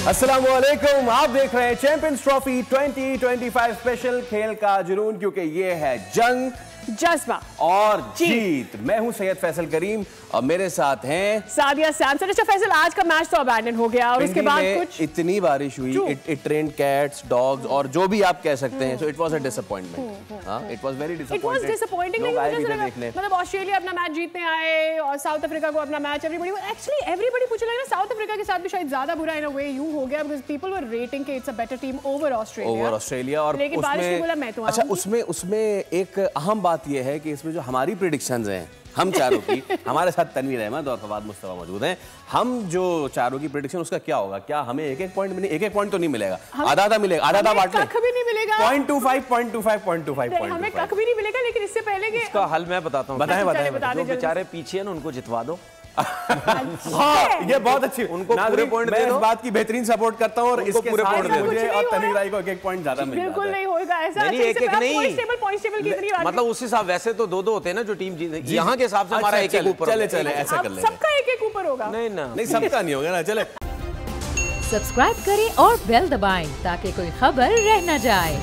अस्सलामुअलैकुम, आप देख रहे हैं चैंपियंस ट्रॉफी 2025 स्पेशल खेल का जुनून, क्योंकि ये है जंग, जज्बा और जीत। मैं हूं सैयद फैसल करीम और मेरे साथ हैं सादिया सैमसन। अच्छा फैसल, आज का मैच तो अबैंडन हो गया और उसके बाद कुछ इतनी बारिश हुई, इट ट्रेन्ड कैट्स, डॉग्स और जो भी आप कह सकते हैं। So it was a disappointment. हां, इट वाज वेरी डिसअपॉइंटिंग। मतलब ऑस्ट्रेलिया अपना मैच जीतने आए और साउथ अफ्रीका को अपना मैच एवरीबडी पूछने लगा साउथ अफ्रीका के साथ भी शायद ज्यादा बुरा इन अ वे यूं हो गया बिकॉज़ पीपल वर रेटिंग के it's a better team over Australia. और लेकिन बारिश ने बोला मैं तो अच्छा, उसमें एक अहम बात यह है कि इसमें जो हमारी प्रेडिक्शंस हैं हम चारों की, हमारे साथ तनवीर अहमद और फवाद मुस्तफा मौजूद हैं, हम जो चारों की प्रेडिक्शन उसका क्या होगा? क्या हमें एक एक पॉइंट मिले? एक एक पॉइंट तो नहीं मिलेगा, आधा मिलेगा, आधा बांट लें। कभी नहीं मिलेगा। 0.25 हमें कख भी नहीं मिलेगा। लेकिन इससे पहले कि इसका हल मैं बताता हूँ। बताएं। जो बेचारे पीछे हैं ना उनको जितवा दो। हाँ, ये बहुत अच्छी, उनको पूरे पॉइंट दे दो। इस बात की बेहतरीन सपोर्ट करता हूँ और इसके पूरे पॉइंट दे दो मुझे और तनवीर भाई को एक पॉइंट ज्यादा मिल जाता है। बिल्कुल नहीं होगा ऐसा। नहीं, एक नहीं, पॉइंट्स टेबल की इतनी बात, मतलब उस हिसाब, वैसे तो दो होते हैं ना जो टीम जीत, यहाँ के हिसाब से हमारा एक ऊपर। चले ऐसा कर लेंगे। सबका एक ऊपर होगा। नहीं, सबका नहीं होगा ना। चले सब्सक्राइब करें और बेल दबाएं ताकि कोई खबर रह न जाए।